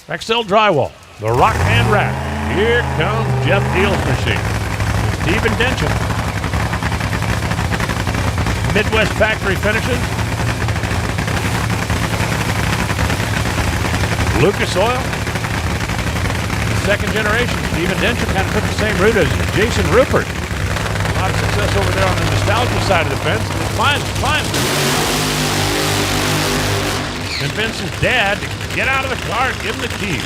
XL Drywall, the Rock Hand Rack. Here comes Jeff Diehl's machine. Stephen Dencham. Midwest Factory Finishes. Lucas Oil. Second generation. Stephen Dencham kind of took the same route as Jason Rupert. A lot of success over there on the nostalgia side of the fence. Climbs. Convinces Dad to get out of the car and give him the keys.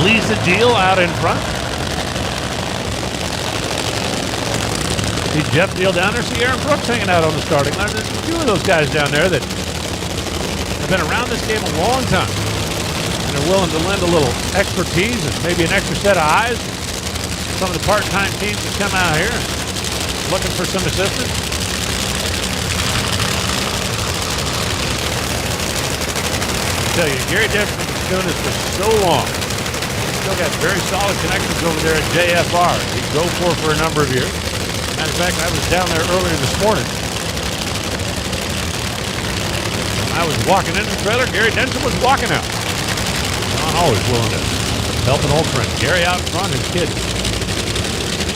Lisa Diehl out in front. See Jeff Diehl down there. See Aaron Brooks hanging out on the starting line. There's a few of those guys down there that have been around this game a long time and are willing to lend a little expertise and maybe an extra set of eyes. Some of the part-time teams that come out here looking for some assistance. I tell you, Gary Dencham has been doing this for so long. Still got very solid connections over there at JFR. He'd go for a number of years. Matter of fact, I was down there earlier this morning. I was walking into the trailer. Gary Dencham was walking out. John always willing to help an old friend. Gary out in front, his kid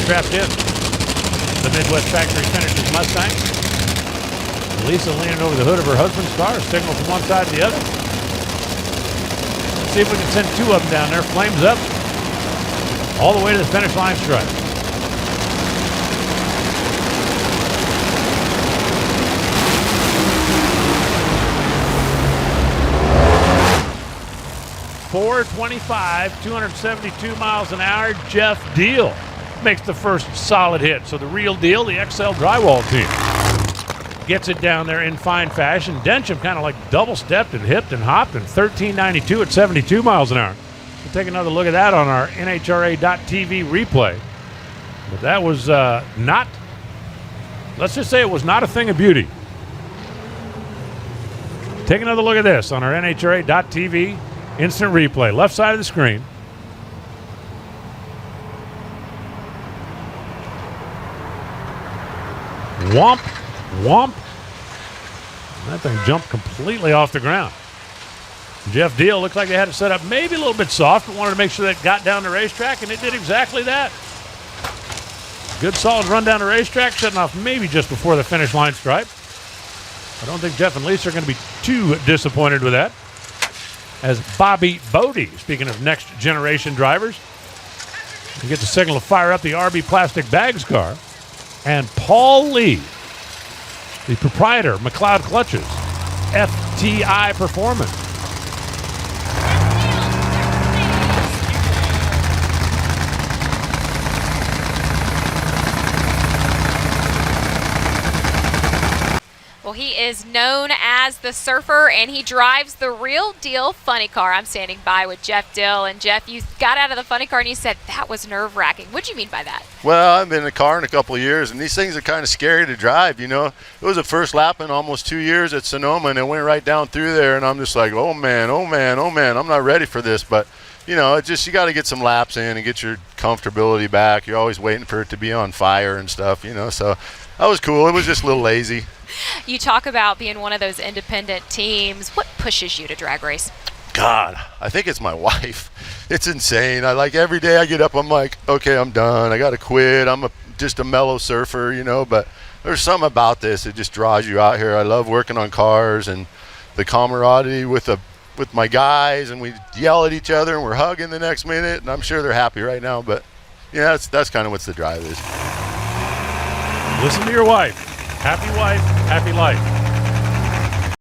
strapped in. The Midwest Factory Finishes Mustang. Lisa leaning over the hood of her husband's car, signal from one side to the other. See if we can send two of them down there, flames up, all the way to the finish line stripe. .425, 272 miles an hour. Jeff Diehl makes the first solid hit. So the real deal, the XL Drywall team, gets it down there in fine fashion. Dencham kind of like double-stepped and hipped and hopped in 1392 at 72 miles an hour. We'll take another look at that on our NHRA.TV replay. But that was not, let's just say it was not a thing of beauty. Take another look at this on our NHRA.TV instant replay. Left side of the screen. Womp. Womp. That thing jumped completely off the ground. Jeff Diehl looked like they had it set up maybe a little bit soft, but wanted to make sure that it got down the racetrack, and it did exactly that. Good solid run down the racetrack, shutting off maybe just before the finish line stripe. I don't think Jeff and Lisa are going to be too disappointed with that. As Bobby Bodie, speaking of next generation drivers, you get the signal to fire up the RB Plastic Bags car. And Paul Lee, the proprietor of McLeod Clutches, FTI Performance. Well, he is known as the Surfer, and he drives the real deal funny car. I'm standing by with Jeff Diehl. And Jeff, you got out of the funny car and you said that was nerve-wracking. What do you mean by that? Well, I've been in a car in a couple of years, and these things are kind of scary to drive, you know. It was the first lap in almost 2 years at Sonoma, and it went right down through there, and I'm just like, oh man, I'm not ready for this. But, you know, it's just you got to get some laps in and get your comfortability back. You're always waiting for it to be on fire and stuff, you know. So that was cool. It was just a little lazy. You talk about being one of those independent teams. What pushes you to drag race? God, I think it's my wife. It's insane. I like every day I get up, I'm like, okay, I'm done. I got to quit. I'm just a mellow surfer, you know, but there's something about this that just draws you out here. I love working on cars and the camaraderie with my guys, and we yell at each other and we're hugging the next minute, and I'm sure they're happy right now, but yeah, that's kind of what the drive is. Listen to your wife. Happy wife, happy life.